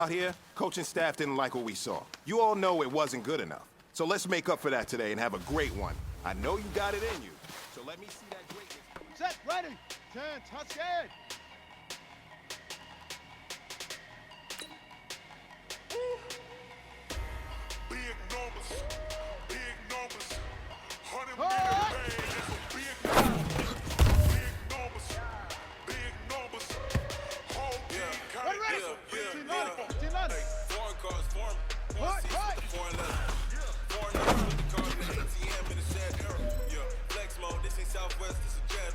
Out here, coaching staff didn't like what we saw. You all know it wasn't good enough. So let's make up for that today and have a great one. I know you got it in you, so let me see that greatness. Set, ready, 10, touch it. Big numbers, big numbers. 100 minute pay, that's a big number. Big numbers, big numbers. Whole team got it, that's a big number. Hey, foreign cars, foreign seats with the foreign letters. Foreign numbers with the cars in the ATM in the sad era. Yeah, flex mode, this ain't Southwest, this is Jet.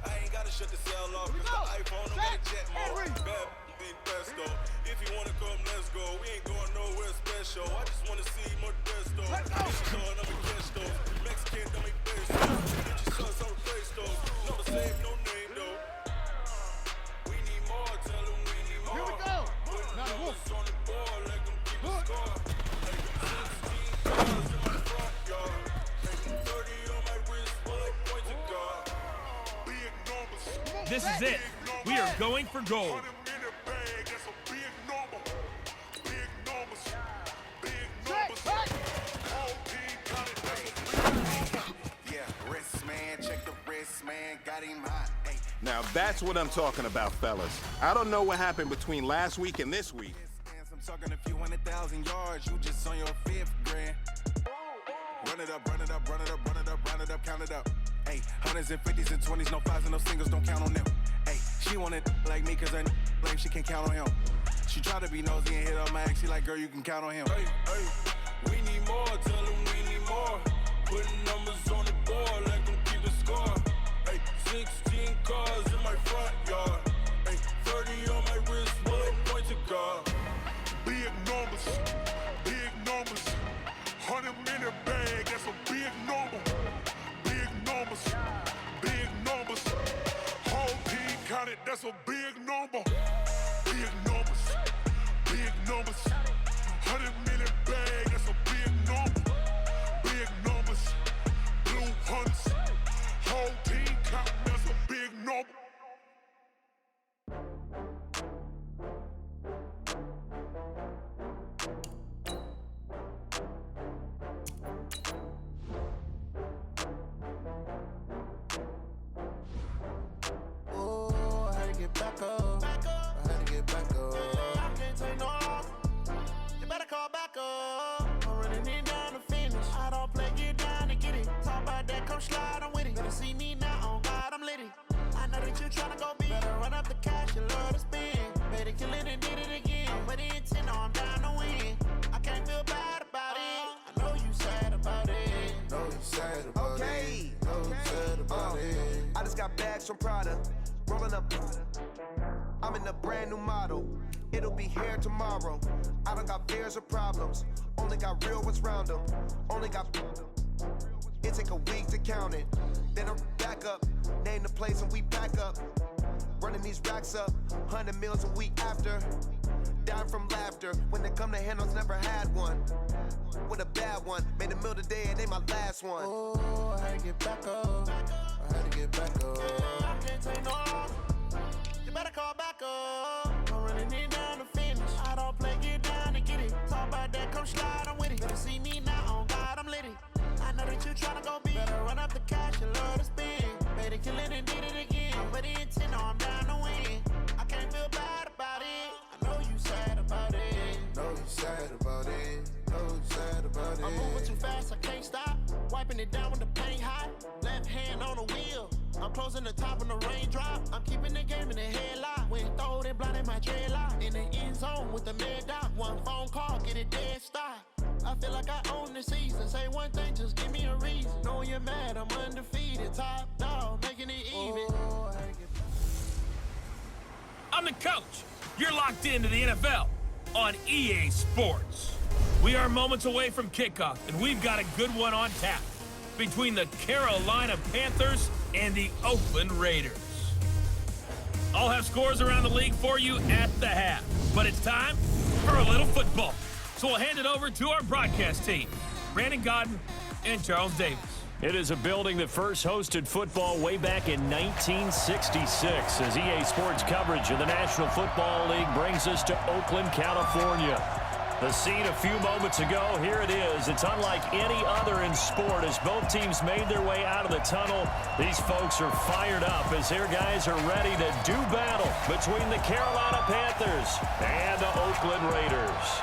I ain't gotta shut the cell off, cause the iPhone don't got a jet mode. Bad, big pesto. If you wanna come, let's go. We ain't going nowhere special. I just wanna see more desto. This is on, I'm a guest though. Mexican, don't make pesos. Get your sons on the place though. Never save no name though. We need more, tell them we need more. Here we go. Put Now, numbers on the board, let them keep a score. Like 16 cars in my front yard. Like 30 on my wrist, bullet points of God. Big numbers. This is it. We are going for gold. 100 minute bag, that's a big number. Big numbers. Big numbers. Whole team got it, that's a big number. Yeah, wrist man, check the wrist man, got him hot. Hey. Now that's what I'm talking about, fellas. I don't know what happened between last week and this week. I'm talking a few 100,000 yards, you just on your 5th grand. Run it up, run it up, run it up, run it up, run it up, count it up. Hey, hundreds and 50s and 20s, no 5s and no singles, don't count on them. Hey, she wanted like me cause her lame, she can't count on him. She tried to be nosy and hit up my ex, she like, girl, you can count on him. Hey, hey, we need more, tell them we need more. Putting numbers on the board, let them keep a score. Hey, 16 cars in my front yard. Hey, 30 on my wrist, bullet points of God. Big numbers, big numbers. 100 minute bag, that's a big number. Big numbers, big numbers. Whole team got it, that's a big number. Big numbers, big numbers. 100 minute bag, that's a big number. Big numbers, blue hunts. Whole team got it, that's a big number. Oh, I had to get back up. I had to get back up. I can't take no loss. You better call back up. I'm running it down to finish. I don't play, get down to get it. Talk about that, come slide, I'm with it. Better see me now, on God, I'm litty. I know that you tryna go big. Better run up the cash, you love to spend. Better kill it and did it again. I'm with the intent, no, I'm down to win. I can't feel bad about it. I know you sad about it. No, you sad about Okay. it. No, you sad about it. I just got bags from Prada, rolling up. I'm in a brand new model. It'll be here tomorrow. I don't got fears or problems. Only got real ones round them. Only got. It take a week to count it. Then I'm back up. Name the place and we back up. Running these racks up. 100 meals a week after. Down from laughter. When they come to handles, never had one. With a bad one. Made a meal today and they my last one. Oh, I had to get back up. I had to get back up. I can't take no loss. You better call back up. I'm running it down to finish. I don't play, get down to get it. Talk about that, come slide, I'm with it. Better see me now, on God, I'm litty. I know that you tryna go big. Better run up the cash, you love to spend. Better kill it and did it again. I'm with the intent, no, I'm down to win. I can't feel bad about it. I know you sad about it. No, you sad about it. No, you sad about it. I'm moving too fast, I can't stop. Wiping it down when the paint hot. Left hand on the wheel. I'm closing the top when the raindrop. I'm keeping the game in the headlock. When throw it blind in my dreadlock. In the end zone with the mid dot. One phone call, get it dead stop. I feel like I own the season. Say one thing, just give me a reason. Knowing you're mad, I'm undefeated. Top dog, making it even. Oh, I had to get back I'm the coach. You're locked into the NFL on EA Sports. We are moments away from kickoff, and we've got a good one on tap between the Carolina Panthers and the Oakland Raiders. I'll have scores around the league for you at the half, but it's time for a little football. So we'll hand it over to our broadcast team, Brandon Godden and Charles Davis. It is a building that first hosted football way back in 1966 as EA Sports coverage of the National Football League brings us to Oakland, California. The scene a few moments ago, here it is. It's unlike any other in sport as both teams made their way out of the tunnel. These folks are fired up as their guys are ready to do battle between the Carolina Panthers and the Oakland Raiders.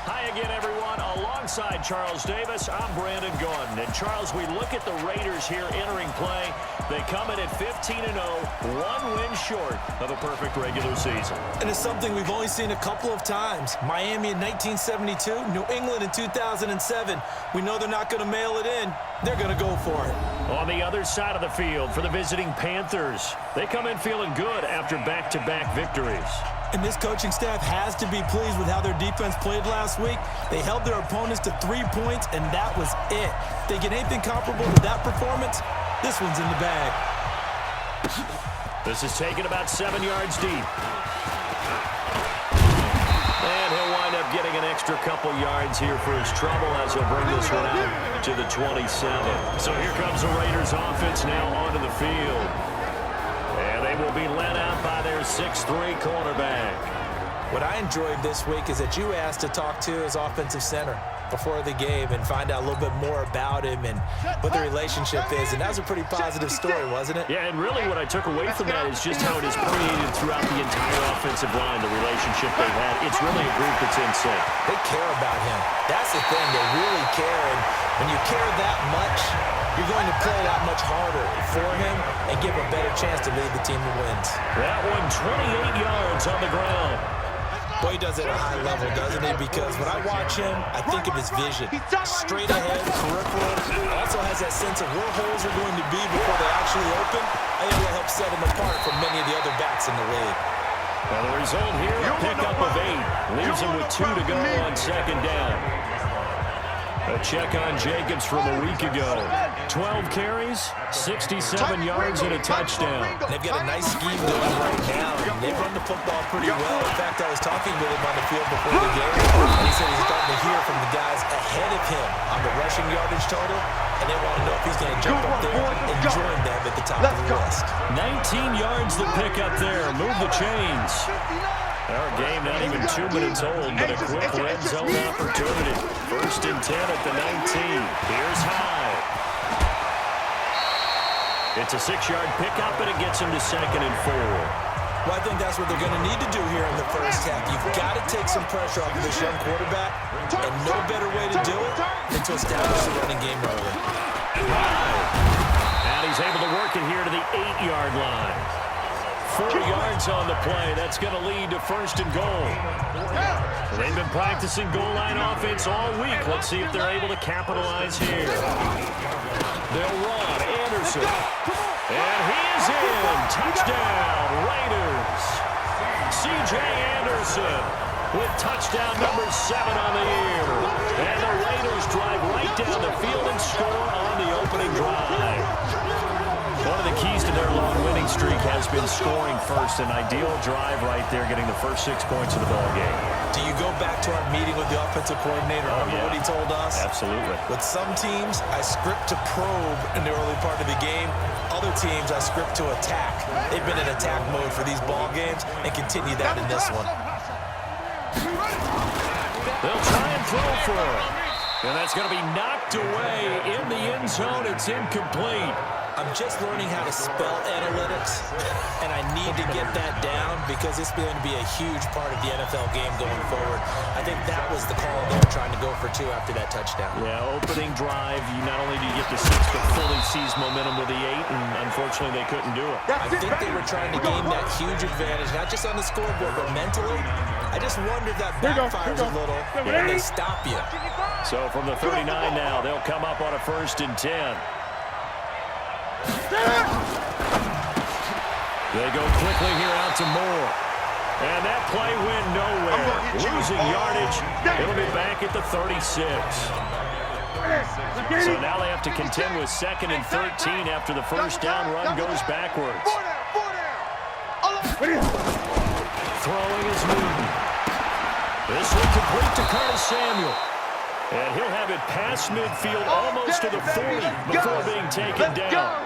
Hi again, everyone. Alongside Charles Davis, I'm Brandon Gordon. And Charles, we look at the Raiders here entering play. They come in at 15-0, one win short of a perfect regular season. And it's something we've only seen a couple of times. Miami in 1972, New England in 2007. We know they're not going to mail it in. They're going to go for it. On the other side of the field for the visiting Panthers, they come in feeling good after back-to-back victories. And this coaching staff has to be pleased with how their defense played last week. They held their opponents to 3 points, and that was it. If they get anything comparable to that performance, this one's in the bag. This is taken about 7 yards deep. And he'll wind up getting an extra couple yards here for his trouble as he'll bring this one out to the 27. So here comes the Raiders offense now onto the field. And they will be led out by their 6'3 quarterback. What I enjoyed this week is that you asked to talk to his offensive center before the game and find out a little bit more about him and what the relationship is. And that was a pretty positive story, wasn't it? Yeah, and really what I took away from that is just how it is permeated throughout the entire offensive line, the relationship they've had. It's really a group that's in sync. They care about him. That's the thing. They really care. And when you care that much, you're going to play that much harder for him and give him a better chance to lead the team to wins. That one, 28 yards on the ground. Boy, he does it at a high level, doesn't he? Because when I watch him, I think of his vision. Straight ahead, peripheral. Also has that sense of where holes are going to be before they actually open. I think that helps set him apart from many of the other backs in the league. Well, the result here, a pickup of 8. Leaves him with 2 to go on second down. A check on Jacobs from a week ago. 12 carries, 67 yards, and a touchdown. They've got a nice scheme going right now. They run the football pretty well. In fact, I was talking with him on the field before the game, and he said he's starting to hear from the guys ahead of him on the rushing yardage total, and they want to know if he's going to jump up there and join them at the top of the list. 19 yards the pick up there. Move the chains. Our game not even 2 minutes old, but a quick red zone opportunity. 1st and 10 at the 19. Here's High. It's a 6-yard pickup, and it gets him to 2nd and 4. Well, I think that's what they're going to need to do here in the first half. You've got to take some pressure off of this young quarterback, and no better way to do it than to establish the running game early. And he's able to work it here to the 8-yard line. 4 yards on the play. That's going to lead to 1st and goal. They've been practicing goal line offense all week. Let's see if they're able to capitalize here. They'll run. Anderson. And he is in. Touchdown, Raiders. C.J. Anderson with touchdown number 7 on the year. And the Raiders drive right down the field and score on the opening drive. One of the keys to their long winning streak has been scoring first. An ideal drive right there, getting the first 6 points of the ball game. Do you go back to our meeting with the offensive coordinator? Remember what he told us? Absolutely. With some teams, I script to probe in the early part of the game. Other teams, I script to attack. They've been in attack mode for these ball games and continue that in this one. They'll try and throw for it. And that's going to be knocked away in the end zone. It's incomplete. I'm just learning how to spell analytics, and I need to get that down because it's going to be a huge part of the NFL game going forward. I think that was the call they were trying to go for 2 after that touchdown. Yeah, opening drive, you not only do you get the 6, but fully seize momentum with the 8, and unfortunately they couldn't do it. I think they were trying to gain that huge advantage, not just on the scoreboard, but mentally. I just wonder if that backfires a little when they stop you. So from the 39 now, they'll come up on a 1st and 10. They go quickly here out to Moore. And that play went nowhere. Losing yardage. It'll be back at the 36. So now they have to contend with 2nd and 13 after the first down run goes backwards. Throwing is Newton. This one complete to Curtis Samuel. And he'll have it past midfield almost to the 40 before being taken down.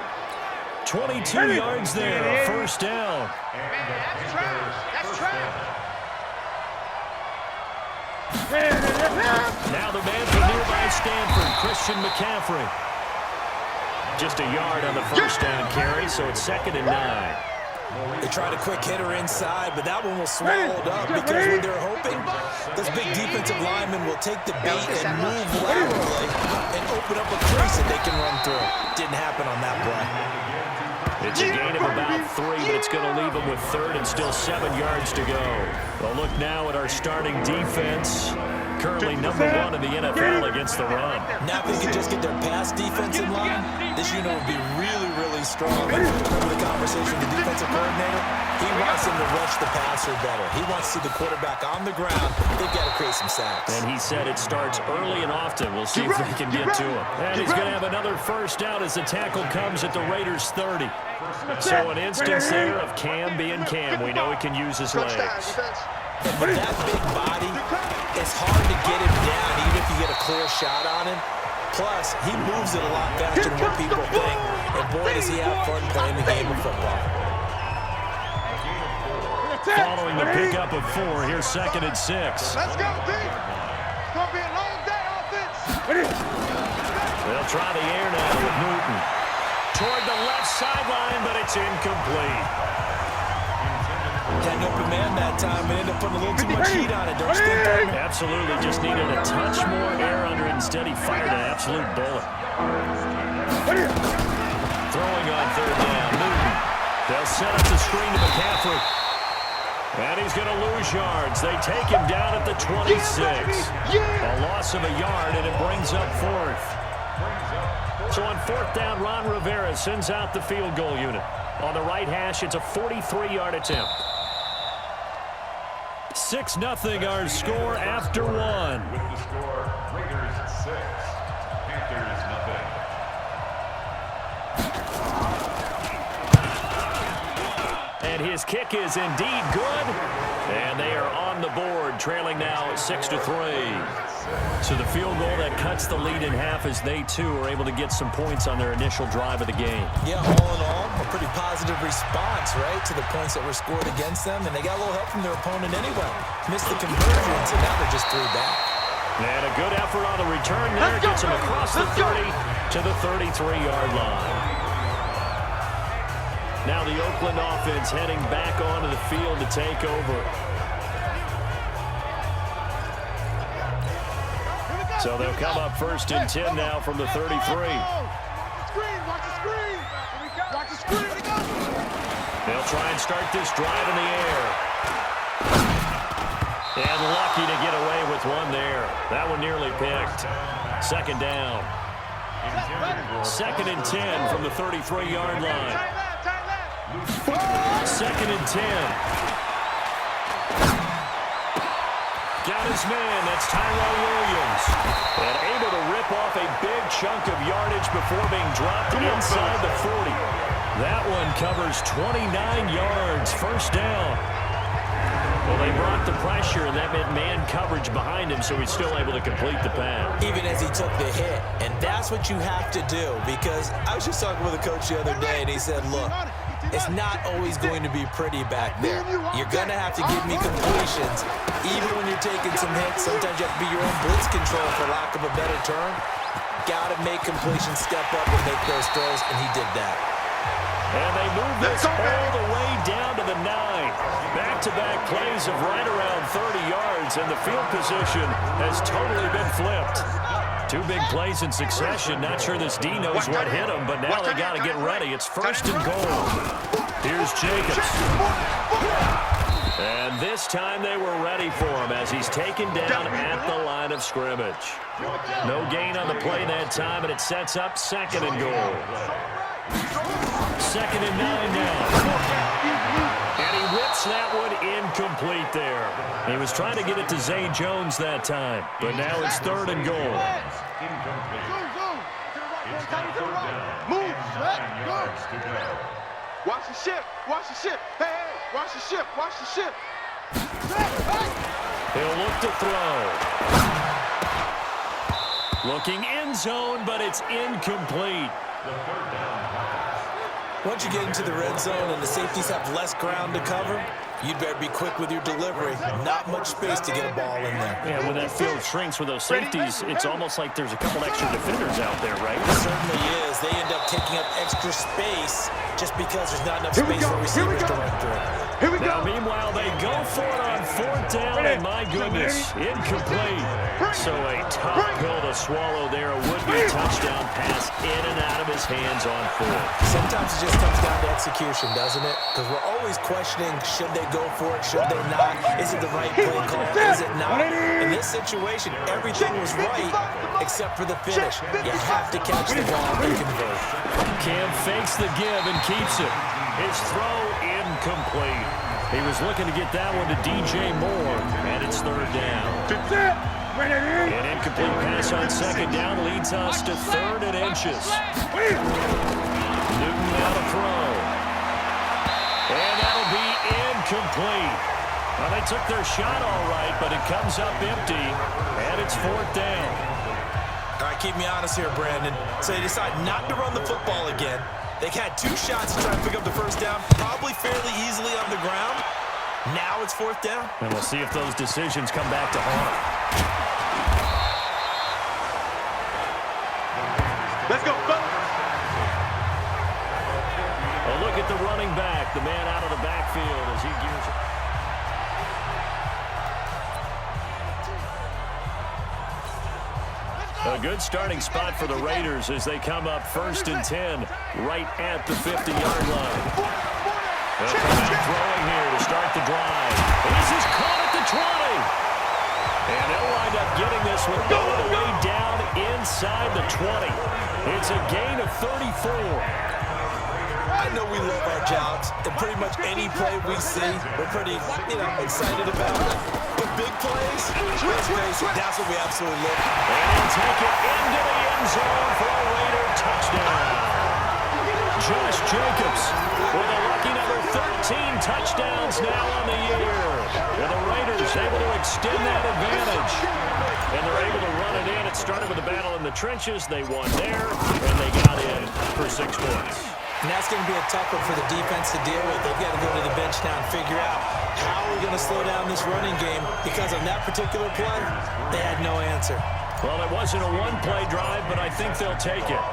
22 yards there, first down. That's trash. That's trash. Now the man from nearby Stanford, Christian McCaffrey. Just a yard on the first down carry, so it's 2nd and 9. They tried a quick hitter inside, but that one was swallowed up because when they're hoping, those big defensive linemen will take the bait and move laterally and open up a crease that they can run through. Didn't happen on that play. It's a gain of about 3, but it's going to leave them with 3rd and still 7 yards to go. Well, look now at our starting defense. Currently number 1 in the NFL against the run. Now if they could just get their pass defense in line, this unit would be really, really strong. Remember the conversation with the defensive coordinator? He wants them to rush the passer better. He wants to see the quarterback on the ground. They've got to create some sacks. And he said it starts early and often. We'll see if they can get to him. And he's going to have another first down as the tackle comes at the Raiders' 30. So an instance there of Cam being Cam. We know he can use his legs. And with that big body, it's hard to get him down even if you get a clear shot on him. Plus, he moves it a lot faster than what people think. And boy, does he have fun playing the game of football. Following the pickup of 4, here's 2nd and 6. Let's go, team. It's going to be a long day, offense. They'll try the air now with Newton. Toward the left sideline, but it's incomplete. Had an open man that time and ended up putting a little too much heat on it, don't you think, Gardner? Absolutely, just needed a touch more air under it. Instead, he fired an absolute bullet. Throwing on 3rd down, Newton. They'll set up the screen to McCaffrey. And he's going to lose yards. They take him down at the 26. A loss of a yard, and it brings up 4th. So on 4th down, Ron Rivera sends out the field goal unit. On the right hash, it's a 43-yard attempt. 6-0 our score after 1. With the score, Raiders 6, Panthers 0. And his kick is indeed good. And they are on the board, trailing now 6-3. So the field goal that cuts the lead in half as they, too, are able to get some points on their initial drive of the game. Yeah, all in all, a pretty positive response, right, to the points that were scored against them. And they got a little help from their opponent anyway. Missed the conversions, and now they're just 3 back. And a good effort on the return there. Gets them across the 30 to the 33-yard line. Now the Oakland offense heading back onto the field to take over. So they'll come up 1st and 10 now from the 33. Screen, watch the screen. Watch the screen. They'll try and start this drive in the air. And lucky to get away with one there. That one nearly picked. 2nd down. 2nd and 10 from the 33-yard line. 2nd and 10. Got his man, that's Tyrell Williams. And able to rip off a big chunk of yardage before being dropped inside the 40. That one covers 29 yards, first down. Well, they brought the pressure, and that meant man coverage behind him, so he's still able to complete the pass. Even as he took the hit. And that's what you have to do, because I was just talking with a coach the other day, and he said, look, it's not always going to be pretty back there. You're going to have to give me completions. Even when you're taking some hits, sometimes you have to be your own blitz control, for lack of a better term. Got to make completions step up and make those throws, and he did that. And they move this all the way down to the 9. Back-to-back plays of right around 30 yards, and the field position has totally been flipped. 2 big plays in succession. Not sure this D knows what hit him, but now they got to get ready. It's 1st and goal. Here's Jacobs. And this time they were ready for him as he's taken down at the line of scrimmage. No gain on the play that time, and it sets up 2nd and goal. 2nd and 9 now. And he whips that one incomplete there. He was trying to get it to Zay Jones that time, but now it's 3rd and goal. Move, let go. Watch the ship. Watch the ship. Hey, hey, watch the ship. Watch the ship. He'll look to throw. Looking end zone, but it's incomplete. Once you get into the red zone and the safeties have less ground to cover, you'd better be quick with your delivery. Not much space to get a ball in there. Yeah, when that field shrinks with those safeties, it's almost like there's a couple extra defenders out there, right? It certainly is. They end up taking up extra space just because there's not enough space for receivers to run through. Here we Now, go. meanwhile, they go for it on 4th down, and my goodness, incomplete. So a tough pill to swallow there. A would-be touchdown pass in and out of his hands on 4th. Sometimes it just comes down to execution, doesn't it? Because we're always questioning, should they go for it, should they not? Is it the right play call? Is it not? In this situation, everything was right except for the finish. You have to catch the ball and convert. Cam fakes the give and keeps it. His throw incomplete. He was looking to get that one to DJ Moore, and it's 3rd down. An incomplete pass on 2nd down leads us to 3rd and inches. Newton now to throw. And that'll be incomplete. Well, they took their shot all right, but it comes up empty, and it's 4th down. All right, keep me honest here, Brandon. So they decide not to run the football again. They had 2 shots to try to pick up the 1st down, probably fairly easily on the ground. Now it's 4th down. And we'll see if those decisions come back to haunt them. Let's go, fellas. A look at the running back, the man out of the backfield as he gears it. A good starting spot for the Raiders as they come up 1st and 10 right at the 50-yard line. They'll come out throwing here to start the drive. This is caught at the 20. And they'll wind up getting this one all the way down inside the 20. It's a gain of 34. I know we love our jobs, and pretty much any play we see, we're pretty, excited about it. But big plays, let's face it, that's what we absolutely love. And he'll take it into the end zone for a Raider touchdown. Josh Jacobs with a lucky number 13 touchdowns now on the year. And the Raiders able to extend that advantage. And they're able to run it in. It started with a battle in the trenches. They won there, and they got in for 6 points. And that's going to be a tough one for the defense to deal with. They've got to go to the bench now and figure out how we're going to slow down this running game, because on that particular play, they had no answer. Well, it wasn't a one-play drive, but I think they'll take it.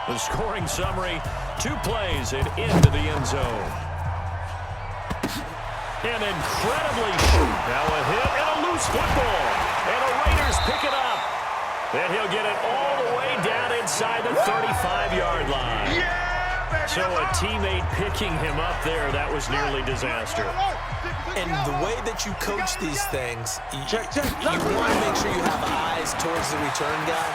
The scoring summary, 2 plays and into the end zone. And incredibly now a hit and a loose football. And the Raiders pick it up. And he'll get it all the way down inside the 35-yard line. So a teammate picking him up there, that was nearly disaster. And the way that you coach these things, you want to make sure you have eyes towards the return guy,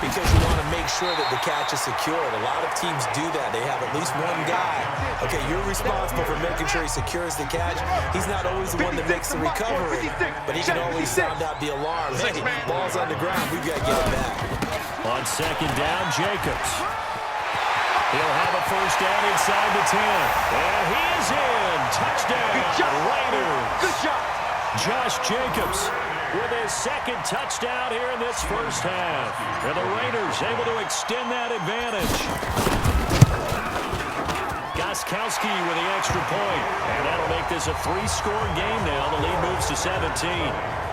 because you want to make sure that the catch is secured. A lot of teams do that. They have at least one guy. Okay, you're responsible for making sure he secures the catch. He's not always the one that makes the recovery, but he can always sound out the alarm. Hey, ball's on the ground. We've got to get it back. On 2nd down, Jacobs. He'll have a 1st down inside the 10. And he is in. Touchdown, Raiders. Good job. Josh Jacobs with his 2nd touchdown here in this 1st half. And the Raiders able to extend that advantage. Gostkowski with the extra point. And that'll make this a 3-score game now. The lead moves to 17.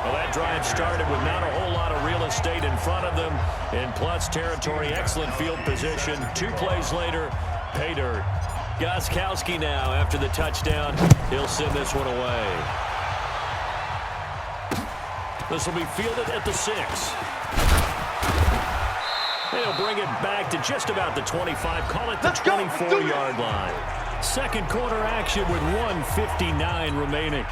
Well, that drive started with not a whole lot of real estate in front of them. In plus territory, excellent field position. 2 plays later, pay dirt. Gostkowski now, after the touchdown, he'll send this one away. This will be fielded at the 6. They'll bring it back to just about the 25. Call it the 24-yard line. 2nd quarter action with 1:59 remaining.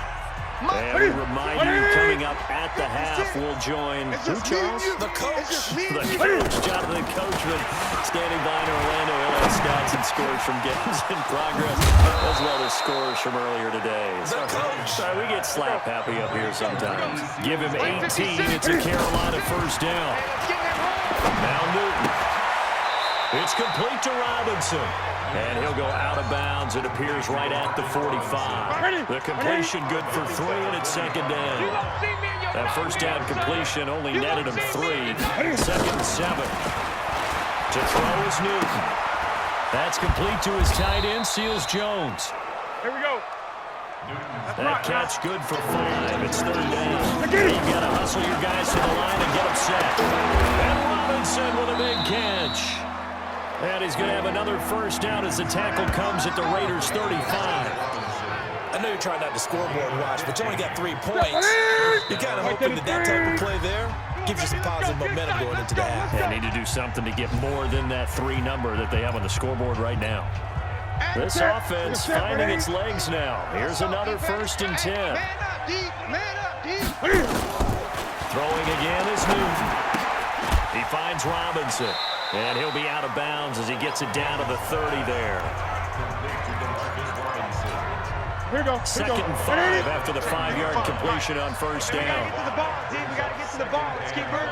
And we remind you, coming up at the half, we'll join who, Charles? The coach. The coach, Jonathan Coachman, standing by in Orlando. LA stats and scores from games in progress, as well as scores from earlier today. Sorry, we get slap happy up here sometimes. Give him 18. It's a Carolina 1st down. Now Newton. It's complete to Robinson. And he'll go out of bounds. It appears right at the 45. The completion good for 3, and it's second down. That first down completion only netted him 3. Second and 7. To throw is Newton. That's complete to his tight end, Seals Jones. Here we go. That catch good for 5. It's third down. You've got to hustle your guys to the line and get them set. And Robinson with a big catch. And he's going to have another first down as the tackle comes at the Raiders' 35. I know you're trying not to scoreboard watch, but you only got 3 points. You're kind of hoping that type of play there gives you some positive momentum going into the half. They need to do something to get more than that 3 number that they have on the scoreboard right now. This offense finding its legs now. Here's another 1st and 10. Throwing again is Newton. He finds Robinson. And he'll be out of bounds as he gets it down to the 30 there. Here we go. Second and 5 after the 5-yard completion on first down. We got to get to the ball. Let's keep moving.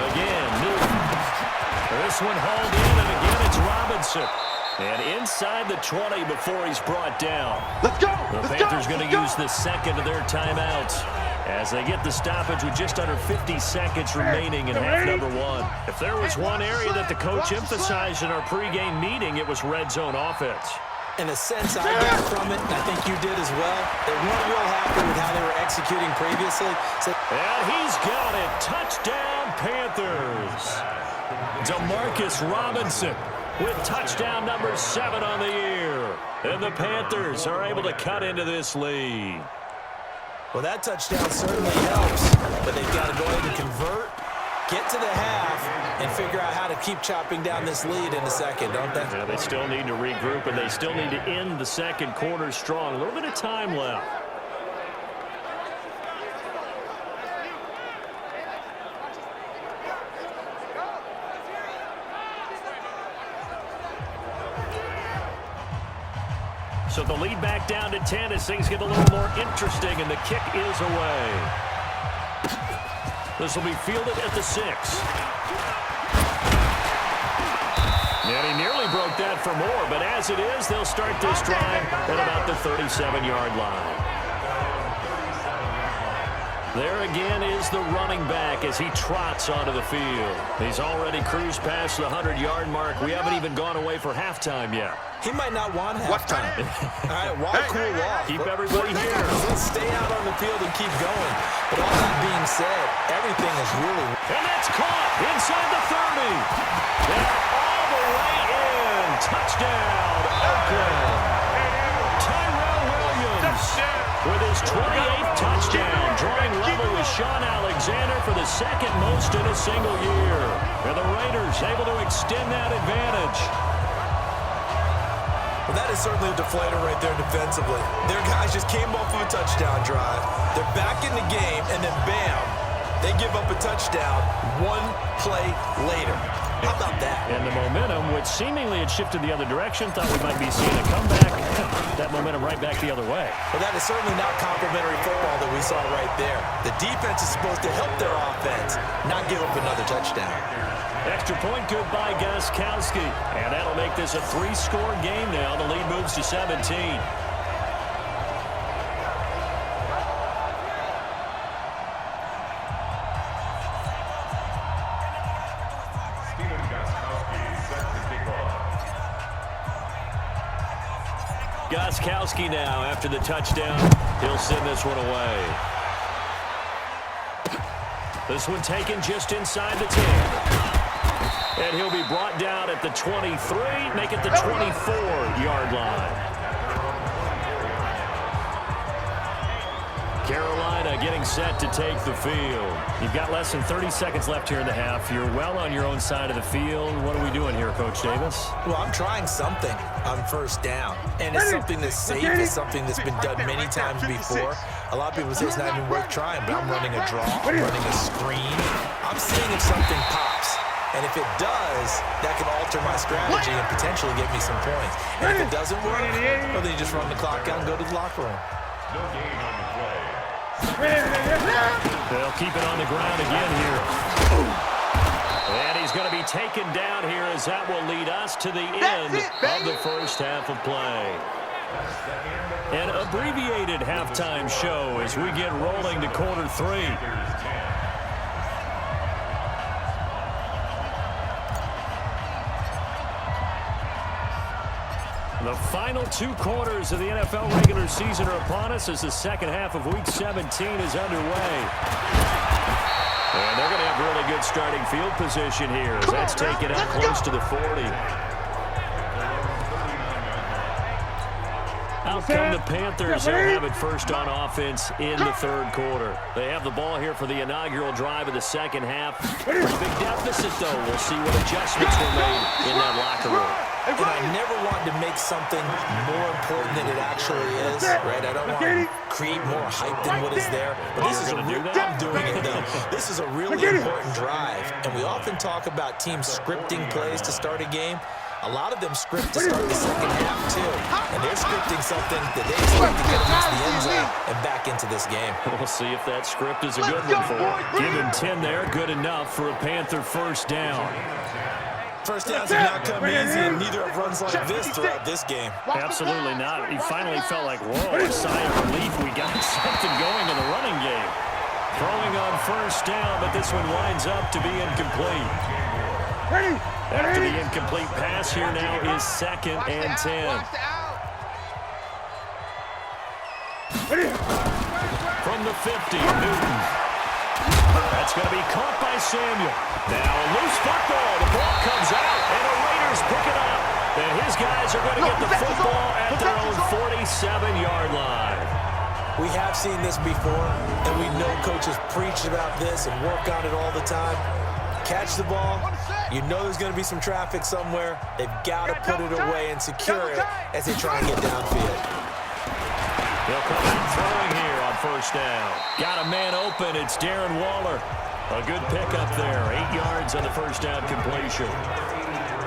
Again, Newton. This one hauled in, and again it's Robinson. And inside the 20 before he's brought down. Let's go. The Panthers going to use the second of their timeouts as they get the stoppage with just under 50 seconds remaining in half number 1. If there was one area that the coach emphasized in our pregame meeting, it was red zone offense. In a sense, I got from it, and I think you did as well. They weren't real happy with how they were executing previously. And he's got it. Touchdown, Panthers. Demarcus Robinson with touchdown number 7 on the year. And the Panthers are able to cut into this lead. Well, that touchdown certainly helps, but they've got to go ahead and convert, get to the half, and figure out how to keep chopping down this lead in the second, don't they? Yeah, they still need to regroup, and they still need to end the second quarter strong. A little bit of time left. So the lead back down to 10 as things get a little more interesting, and the kick is away. This will be fielded at the 6. And he nearly broke that for more, but as it is, they'll start this drive at about the 37-yard line. There again is the running back as he trots onto the field. He's already cruised past the 100-yard mark. We haven't even gone away for halftime yet. He might not want halftime. All right, while cool off. Keep everybody here. Let's stay out on the field and keep going. But all that being said, everything is really... And that's caught inside the 30. And all the way in. Touchdown, Oakland. Tyrell Williams with his 28th touchdown, drawing level with Sean Alexander for the second most in a single year. And the Raiders able to extend that advantage. Well, that is certainly a deflator right there defensively. Their guys just came off of a touchdown drive. They're back in the game, and then bam, they give up a touchdown 1 play later. How about that? And the momentum, which seemingly had shifted the other direction, thought we might be seeing a comeback. That momentum right back the other way. Well, that is certainly not complimentary football that we saw right there. The defense is supposed to help their offense, not give up another touchdown. Extra point good by Gostkowski. And that'll make this a 3-score game now. The lead moves to 17. Gostkowski now after the touchdown. He'll send this one away. This one taken just inside the 10. And he'll be brought down at the 23, make it the 24-yard line. Carolina getting set to take the field. You've got less than 30 seconds left here in the half. You're well on your own side of the field. What are we doing here, Coach Davis? Well, I'm trying something on first down. And it's something that's safe. It's something that's been done many times before. A lot of people say it's not even worth trying, but I'm running a draw. I'm running a screen. I'm seeing if something pops. And if it does, that can alter my strategy and potentially get me some points. And if it doesn't work, well, then you just run the clock out and go to the locker room. They'll keep it on the ground again here. And he's going to be taken down here as that will lead us to the end of the first half of play. An abbreviated halftime show as we get rolling to quarter 3. The final 2 quarters of the NFL regular season are upon us as the second half of Week 17 is underway. And they're going to have really good starting field position here as that's taken out close to the 40. Out come the Panthers. They'll have it first on offense in the third quarter. They have the ball here for the inaugural drive of the second half. Pretty big deficit, though. We'll see what adjustments were made in that locker room. And I never want to make something more important than it actually is, right? I don't want to create more hype than what is there. But this is I'm doing it, though. This is a really important drive. And we often talk about teams scripting plays to start a game. A lot of them script to start the second half, too. And they're scripting something that they expect to get them into the end zone and back into this game. We'll see if that script is a good one for them. Give him 10 there. Good enough for a Panther first down. First downs have not come easy, and neither have runs like this throughout this game. Absolutely not. He finally felt like, whoa, a sigh of relief. We got something going in the running game. Throwing on first down, but this one winds up to be incomplete. After the incomplete pass, here now is 2nd and 10. From the 50, Newton. That's going to be caught by Samuel. Now a loose football. The ball comes out, and the Raiders pick it up. And his guys are going to get the football at their own 47-yard line. We have seen this before, and we know coaches preach about this and work on it all the time. Catch the ball. You know there's going to be some traffic somewhere. They've got to put it away and secure it as they try and get downfield. They'll come out throwing here on first down. Got a man open. It's Darren Waller. A good pickup there. 8 yards on the first down completion.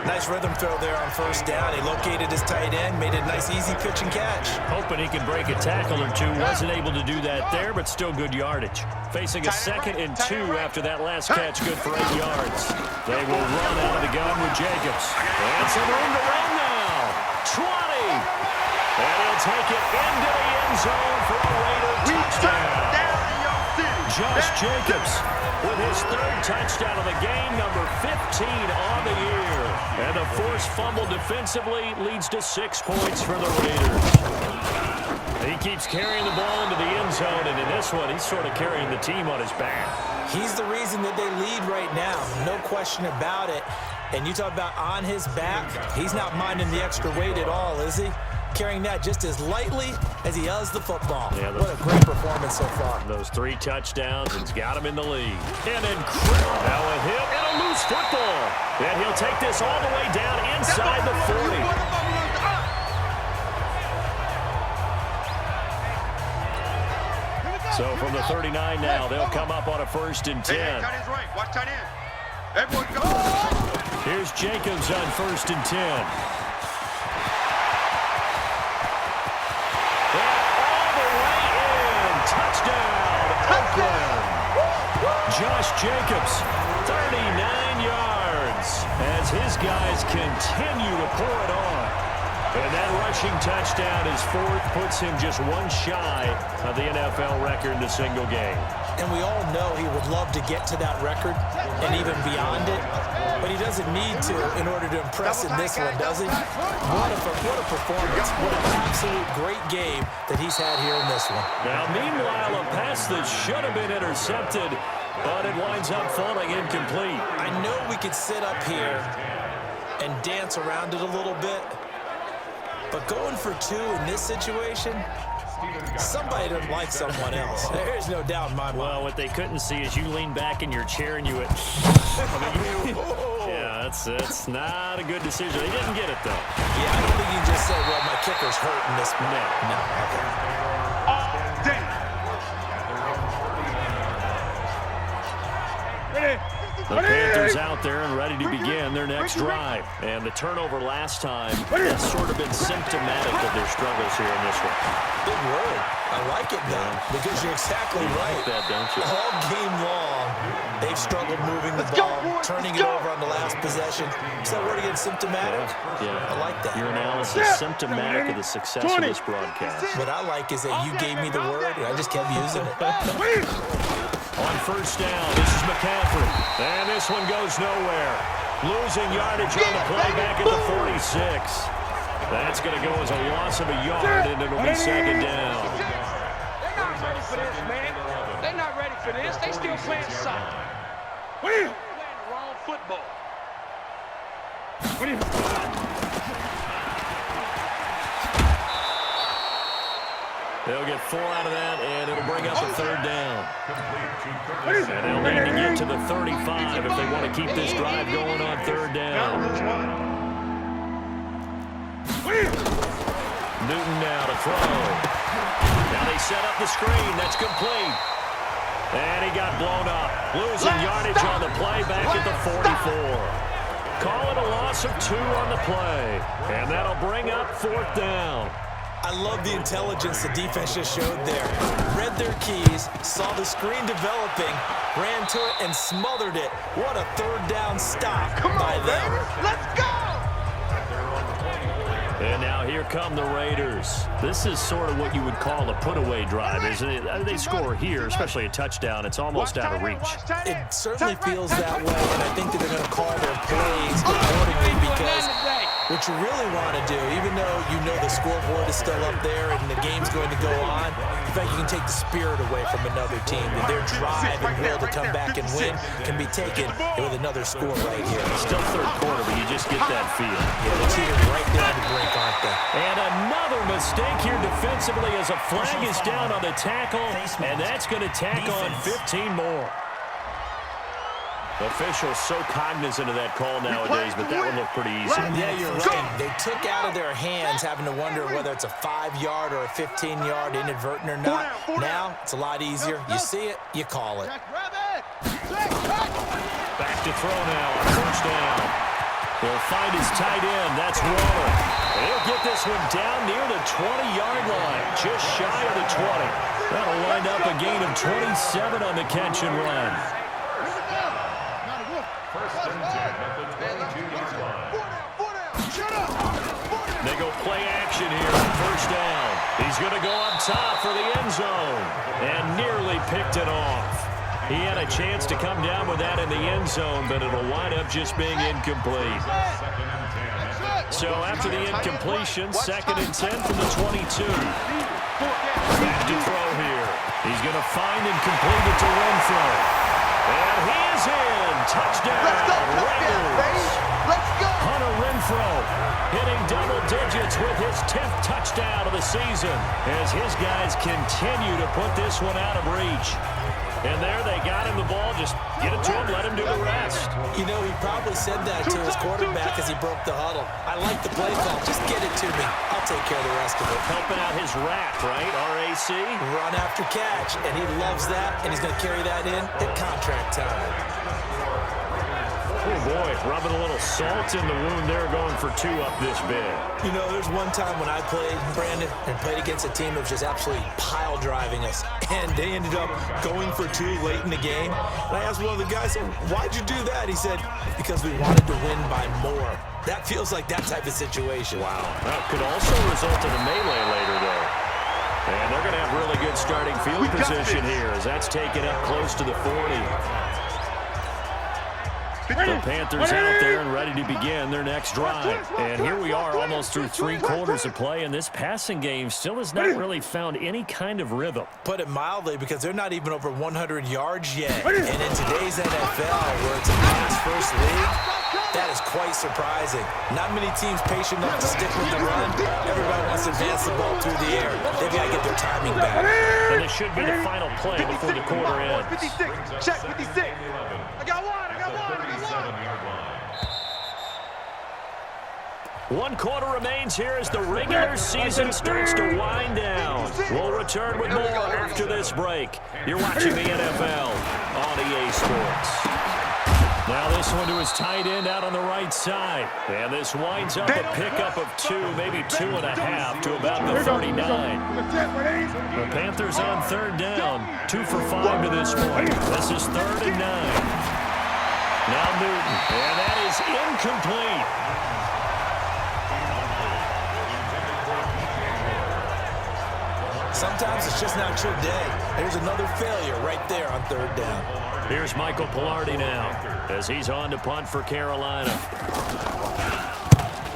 Nice rhythm throw there on first down. He located his tight end, made a nice easy pitch and catch. Hoping he could break a tackle or two. Wasn't able to do that there, but still good yardage. Facing a 2nd and 2 after that last catch, good for 8 yards. They will run out of the gun with Jacobs. And some room to run now. 20. And he'll take it into the end zone for a Raider touchdown. Josh Jacobs with his 3rd touchdown of the game, number 15 on the year. And a forced fumble defensively leads to 6 points for the Raiders. He keeps carrying the ball into the end zone, and in this one, he's sort of carrying the team on his back. He's the reason that they lead right now, no question about it. And you talk about on his back, he's not minding the extra weight at all, is he? Carrying that just as lightly as he does the football. Yeah, what a great performance so far. Those 3 touchdowns, it's got him in the lead. And incredible. Now a hit and a loose football. And he'll take this all the way down inside the 40. So from the 39 now, they'll come up on a 1st and 10. Hey, tight end's right. Watch tight end. Everyone go. Here's Jacobs on 1st and 10. Josh Jacobs, 39 yards, as his guys continue to pour it on. And that rushing touchdown is 4th, puts him just 1 shy of the NFL record in a single game. And we all know he would love to get to that record and even beyond it, but he doesn't need to in order to impress in this one, does he? What a performance. What an absolute great game that he's had here in this one. Now, meanwhile, a pass that should have been intercepted, but it winds up falling incomplete. I know we could sit up here and dance around it a little bit, but going for 2 in this situation, somebody doesn't like someone else. There's no doubt in my mind. Well, what they couldn't see is you lean back in your chair and you went, yeah, that's not a good decision. They didn't get it, though. Yeah, I don't think you just say, well, my kicker's hurt in this. No. Okay. The Panthers out there and ready to begin their next drive. And the turnover last time has sort of been symptomatic of their struggles here in this one. Big word. I like it, though, because you're exactly right. You like that, don't you? All game long, they they've struggled moving the ball, turning it over on the last possession. So word again, symptomatic? Yeah. I like that. Your analysis symptomatic of the success of this broadcast. What I like is that you gave me the word, and I just kept using it. On first down, this is McCaffrey. And this one goes nowhere. Losing yardage on the play back at the 46. That's going to go as a loss of a yard, and it'll be second down. They're not ready for this, man. They're not ready for this. They still playing soccer. Playing the wrong football. They'll get 4 out of that, and it'll bring up a third down. And they'll need to get to the 35 if they want to keep this drive going on third down. Newton now to throw. Now they set up the screen. That's complete. And he got blown up. Losing yardage on the play back at the 44. Call it a loss of 2 on the play. And that'll bring up fourth down. I love the intelligence the defense just showed there. Read their keys, saw the screen developing, ran to it, and smothered it. What a third down stop by them. Let's go! And now here come the Raiders. This is sort of what you would call a put-away drive, isn't it? They score here, especially a touchdown. It's almost out of reach. It certainly feels that way, and I think that they're going to call their plays accordingly because what you really want to do, even though you know the scoreboard is still up there and the game's going to go on, in fact, you can take the spirit away from another team. And their drive and will to come back and win can be taken with another score right here. Still third quarter, but you just get that feel. Yeah, they cheated right down the brink, aren't they? And another mistake here defensively as a flag is down on the tackle, and that's going to tack on 15 more. Officials so cognizant of that call nowadays, but that one looked pretty easy. Yeah, you're right. They took out of their hands having to wonder whether it's a 5-yard or a 15-yard inadvertent or not. Now, it's a lot easier. You see it, you call it. Back to throw now on first down. He'll find his tight end. That's Waller. He'll get this one down near the 20-yard line, just shy of the 20. That'll wind up a gain of 27 on the catch and run. They go play action here on first down. He's going to go up top for the end zone and nearly picked it off. He had a chance to come down with that in the end zone, but it'll wind up just being incomplete. So after the incompletion, 2nd and 10 from the 22. Back to throw here. He's going to find and complete it to Renfro. And he is in. Touchdown, Raiders. Let's go! Hunter Renfro hitting double digits with his 10th touchdown of the season as his guys continue to put this one out of reach. And there they got him the ball. Just get it to him, let him do the rest. You know, he probably said that to his quarterback as he broke the huddle. I like the play call. Just get it to me. I'll take care of the rest of it. Helping out his rack, right? RAC? Run after catch, and he loves that, and he's going to carry that in at contract time. Oh, boy, rubbing a little salt in the wound there, going for 2 up this big. You know, there's one time when I played, Brandon, and played against a team that was just absolutely pile driving us, and they ended up going for 2 late in the game. And I asked one of the guys, why'd you do that? He said, because we wanted to win by more. That feels like that type of situation. Wow. That could also result in a melee later, though. And they're going to have really good starting field position here as that's taken up close to the 40. The Panthers out there and ready to begin their next drive. And here we are almost through 3 quarters of play, and this passing game still has not really found any kind of rhythm. Put it mildly, because they're not even over 100 yards yet. And in today's NFL, where it's a pass-first league, that is quite surprising. Not many teams patient enough to stick with the run. Everybody wants to advance the ball through the air. They've got to get their timing back. And this should be the final play before the quarter ends. 56, check 56. I got one. 1 quarter remains here as the regular season starts to wind down. We'll return with more after this break. You're watching the NFL on EA Sports. Now this one to his tight end out on the right side. And this winds up a pickup of 2, maybe 2.5 to about the 39. The Panthers on third down. 2 for 5 to this point. This is 3rd and 9. Now Newton, and that is incomplete. Sometimes it's just not your day. There's another failure right there on third down. Here's Michael Pilardi now as he's on to punt for Carolina.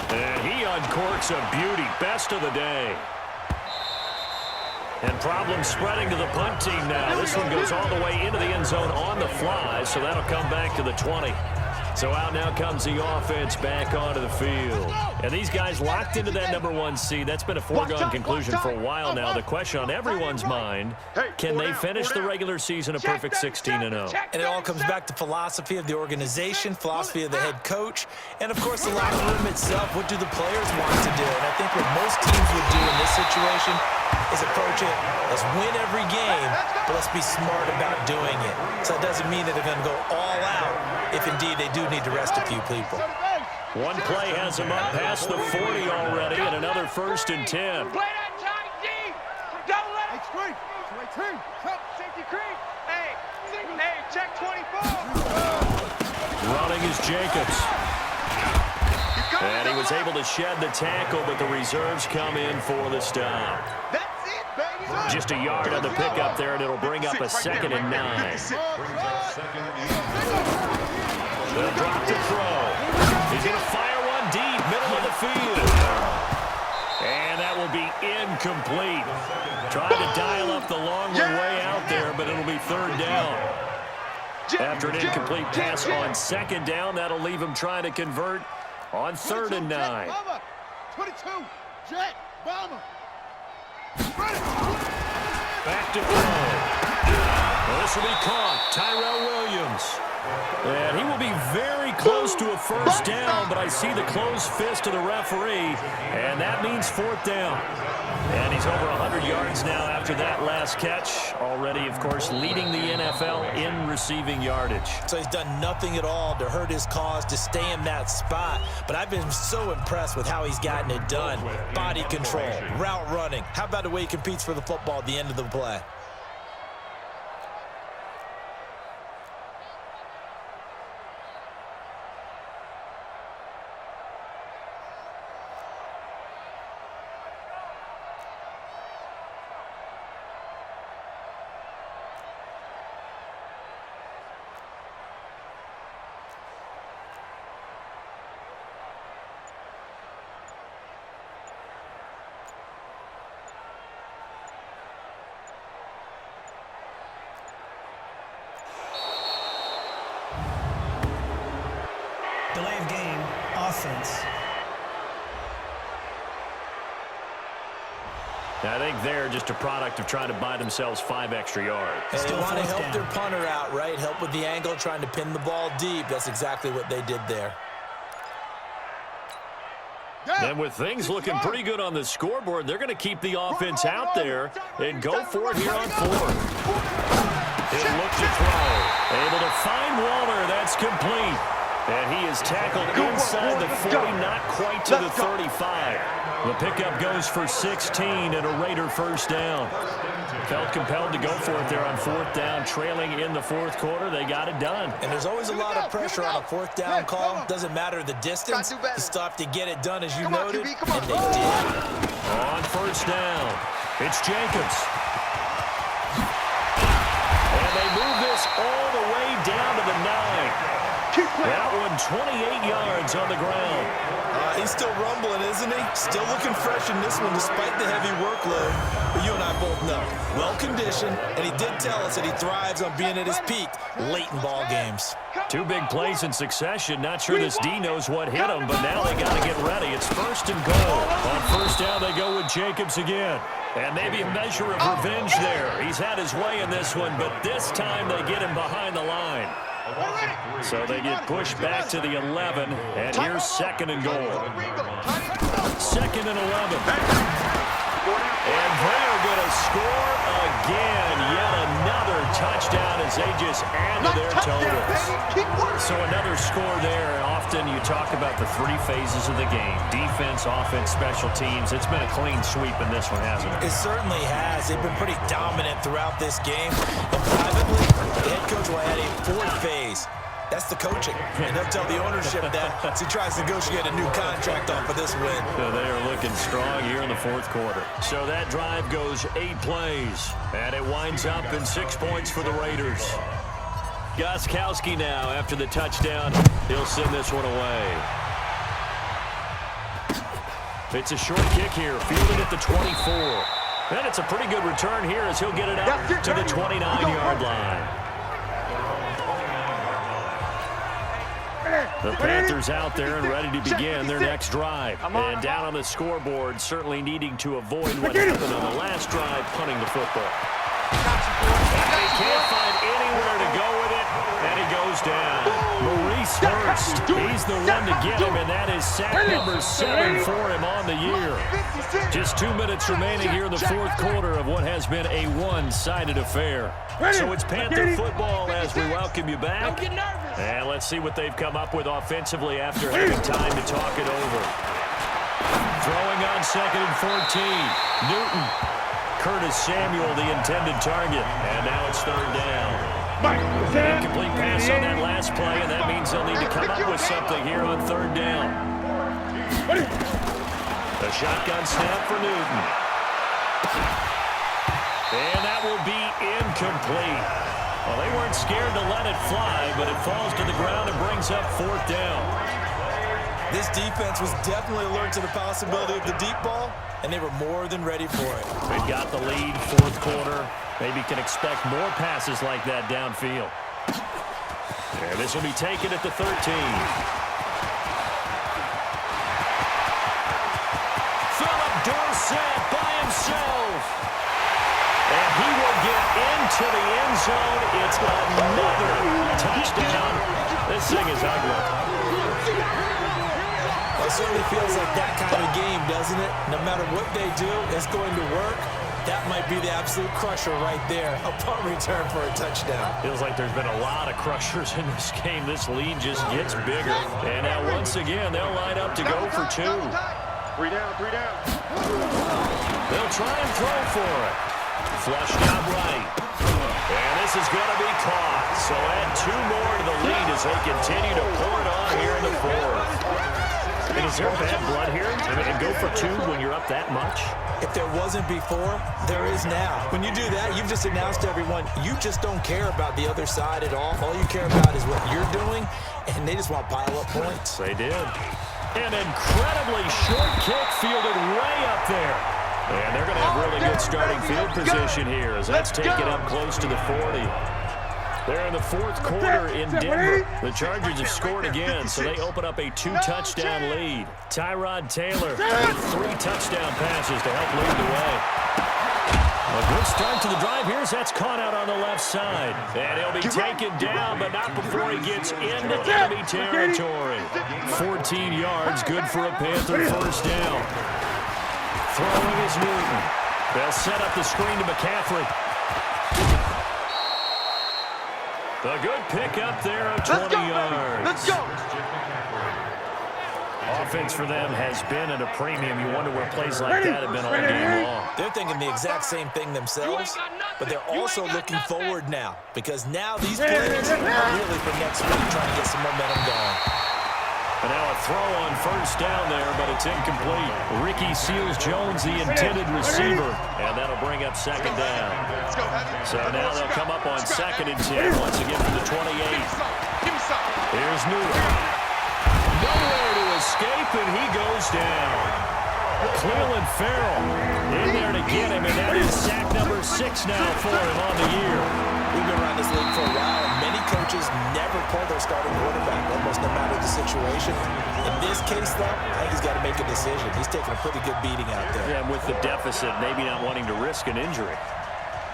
And he uncorks a beauty. Best of the day. And problems spreading to the punt team now. This one goes all the way into the end zone on the fly, so that'll come back to the 20. So out now comes the offense back onto the field. And these guys locked into that number 1 seed. That's been a foregone conclusion for a while now. The question on everyone's mind, can they finish the regular season a perfect 16-0? And it all comes back to philosophy of the organization, philosophy of the head coach, and, of course, the locker room itself. What do the players want to do? And I think what most teams would do in this situation is approach it as win every game, but let's be smart about doing it. So it doesn't mean that they're going to go all out if indeed they do need to rest a few people. One play has him up past the 40 already, and another 1st and 10. Play that tight deep. Don't let it. Safety creep. Hey, check 24. Running is Jacobs. And he was able to shed the tackle, but the reserves come in for the stop. That's it, baby. Just a yard on the pickup there, and it'll bring up a 2nd and 9. They'll drop to throw. He's going to fire one deep, middle of the field. And that will be incomplete. Tried to dial up the longer way out there, but it'll be 3rd down. After an incomplete pass on 2nd down, that'll leave him trying to convert on 3rd and 9. 22, Jet, bomber. Back to throw. Well, this will be caught. Tyrell Williams. And he will be very close to a 1st down, but I see the closed fist of the referee, and that means 4th down. And he's over 100 yards now after that last catch. Already, of course, leading the NFL in receiving yardage. So he's done nothing at all to hurt his cause, to stay in that spot. But I've been so impressed with how he's gotten it done. Body control, route running. How about the way he competes for the football at the end of the play? Delay of game, offense. I think they're just a product of trying to buy themselves 5 extra yards. And they want to help their punter out, right? Help with the angle, trying to pin the ball deep. That's exactly what they did there. And with things looking pretty good on the scoreboard, they're going to keep the offense out there and go for it here on 4th. He'll look to throw. Able to find Waller. That's complete. And he is tackled inside the 40, not quite to the 35. The pickup goes for 16 and a Raider 1st down. Felt compelled to go for it there on 4th down, trailing in the 4th quarter. They got it done. And there's always a lot of pressure on a 4th down call. Doesn't matter the distance. You still have to get it done, as you noted, and they did. On 1st down, it's Jacobs. And they move this all the way down to the 9. That one 28 yards on the ground. He's still rumbling, isn't he? Still looking fresh in this one despite the heavy workload. But you and I both know, well-conditioned, and he did tell us that he thrives on being at his peak late in ball games. 2 big plays in succession. Not sure this D knows what hit him, but now they got to get ready. It's 1st and goal. On 1st down, they go with Jacobs again. And maybe a measure of revenge there. He's had his way in this one, but this time they get him behind the line. So they get pushed back to the 11, and here's 2nd and goal. 2nd and 11. And they're going to score again. Yet another touchdown as they just add to their totals. So another score there. And often you talk about the 3 phases of the game. Defense, offense, special teams. It's been a clean sweep in this one, hasn't it? It certainly has. They've been pretty dominant throughout this game. And privately, the head coach will add a 4th phase. That's the coaching. And he'll tell the ownership that as he tries to negotiate a new contract off of this win. So they are looking strong here in the fourth quarter. So that drive goes 8 plays, and it winds up in 6 points for the Raiders. Gostkowski now after the touchdown. He'll send this one away. It's a short kick here, fielded at the 24. And it's a pretty good return here as he'll get it out to the 29-yard line. The Panthers out there and ready to begin their next drive. And down on the scoreboard, certainly needing to avoid what happened on the last drive, punting the football. And he can't find anywhere to go with it, and he goes down. Maurice Hurst, he's the one to get him, and that is sack number 7 for him on the year. Just 2 minutes remaining here in the fourth quarter of what has been a one-sided affair. So it's Panther football as we welcome you back. And let's see what they've come up with offensively after having time to talk it over. Throwing on 2nd and 14. Newton. Curtis Samuel, the intended target. And now it's 3rd down. Incomplete pass on that last play, and that means they'll need to come up with something here on 3rd down. A shotgun snap for Newton. And that will be incomplete. Well, they weren't scared to let it fly, but it falls to the ground and brings up 4th down. This defense was definitely alert to the possibility of the deep ball, and they were more than ready for it. They've got the lead, fourth quarter. Maybe can expect more passes like that downfield. And this will be taken at the 13. Philip Dorsett by himself. And he will get into the end zone. It's another touchdown. This thing is ugly. It certainly feels like that kind of game, doesn't it? No matter what they do, it's going to work. That might be the absolute crusher right there. A punt return for a touchdown. Feels like there's been a lot of crushers in this game. This lead just gets bigger. And now once again, they'll line up to go for 2. 3 down, 3 down. They'll try and throw for it. Flushed out right. And this is going to be caught. So add 2 more to the lead as they continue to pour it on here in the 4th. And is there bad blood here? And go for 2 when you're up that much? If there wasn't before, there is now. When you do that, you've just announced to everyone, you just don't care about the other side at all. All you care about is what you're doing, and they just want to pile up points. They did. An incredibly short kick fielded way up there. And they're going to have really good starting field position here as that's taken up close to the 40. They're in the fourth quarter in Denver. The Chargers have scored again, so they open up a 2-touchdown lead. Tyrod Taylor with 3 touchdown passes to help lead the way. A good start to the drive here as that's caught out on the left side. And he'll be taken down, but not before he gets into enemy territory. 14 yards, good for a Panther first down. Throwing is Newton. They'll set up the screen to McCaffrey. A good pick up there of 20 yards. Let's go. Offense for them has been at a premium. You wonder where plays like that have been all game long. They're thinking the exact same thing themselves, but they're also looking forward now because now these plays are really for next week trying to get some momentum going. And now a throw on first down there, but it's incomplete. Ricky Seals-Jones, the intended receiver, and that'll bring up 2nd down. So now they'll come up on 2nd and 10, once again from the 28. Here's Newton. Nowhere to escape, and he goes down. Cleveland Farrell in there to get him, and that is sack number 6 now for him on the year. We've been around this league for a while, and many coaches never pull their starting quarterback, almost no matter the situation. In this case, though, I think he's got to make a decision. He's taking a pretty good beating out there. Yeah, and with the deficit, maybe not wanting to risk an injury.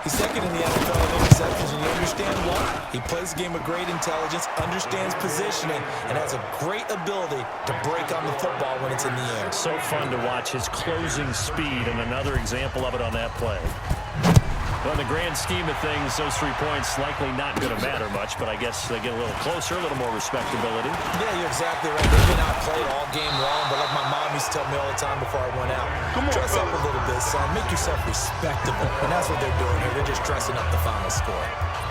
He's 2nd in the NFL in interceptions, and you understand why. He plays the game with great intelligence, understands positioning, and has a great ability to break on the football when it's in the air. So fun to watch his closing speed, and another example of it on that play. Well, in the grand scheme of things, those 3 points likely not going to matter much, but I guess they get a little closer, a little more respectability. Yeah, you're exactly right. They've been outplayed all game long, but like my mom used to tell me all the time before I went out, dress up a little bit, son. Make yourself respectable. And that's what they're doing here. They're just dressing up the final score.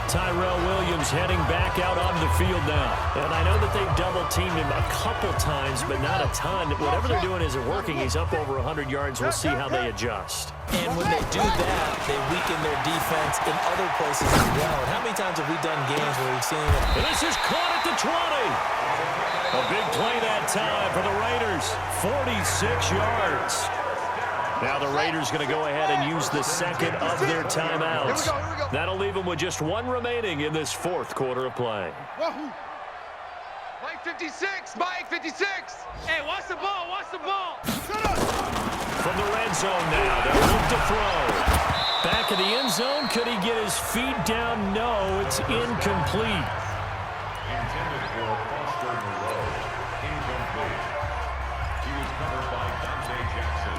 Tyrell Williams heading back out on the field now. And I know that they've double-teamed him a couple times, but not a ton. Whatever they're doing isn't working. He's up over 100 yards. We'll see how they adjust. And when they do that, they weaken their defense in other places as well. And how many times have we done games where we've seen it? And this is caught at the 20. A big play that time for the Raiders. 46 yards. Now the Raiders going to go ahead and use the second of their timeouts. That'll leave them with just one remaining in this fourth quarter of play. Mike 56, Mike 56. Hey, watch the ball, watch the ball. From the red zone now, they'll look to throw. Back in the end zone, could he get his feet down? No, it's incomplete. Intended for Foster Moreau. Incomplete. He was covered by Dante Jackson.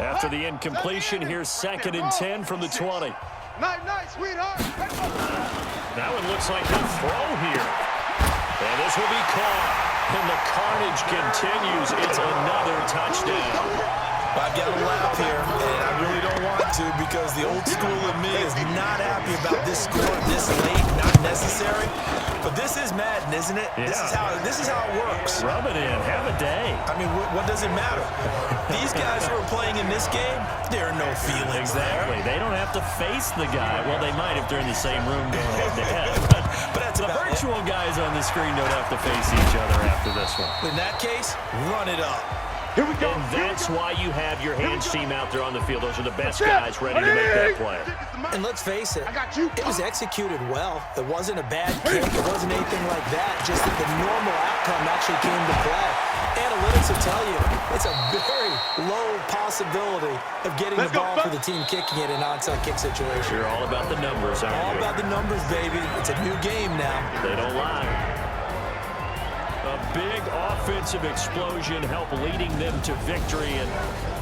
After the incompletion, here's 2nd and 10 from the 20. Night, sweetheart. Now it looks like he'll throw here. And this will be caught. And the carnage continues. It's another touchdown. I've got to laugh here, and I really don't want to because the old school in me is not happy about this score this late, not necessary. But this is Madden, isn't it? Yeah. This is how it works. Rub it in. Have a day. I mean, what does it matter? These guys who are playing in this game, there are no feelings Exactly. They don't have to face the guy. Well, they might if they're in the same room going head-to-head. But that's the about virtual guys on the screen don't have to face each other after this one. In that case, run it up. Here we go. And that's why you have your hands team out there on the field. Those are the best guys ready to make that play. And let's face it, I got you. it was executed well. It wasn't a bad kick. It wasn't anything like that. Just that the normal outcome actually came to play. Analytics will tell you it's a very low possibility of getting the ball for the team kicking it in an onside kick situation. You're all about the numbers, aren't you? All about the numbers, baby. It's a new game now. They don't lie. A big offensive explosion helped leading them to victory. And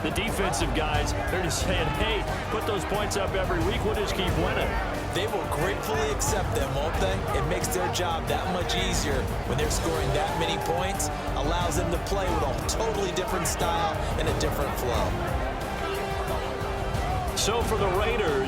the defensive guys, they're just saying, hey, put those points up every week. We'll just keep winning. They will gratefully accept them, won't they? It makes their job that much easier when they're scoring that many points. Allows them to play with a totally different style and a different flow. So for the Raiders,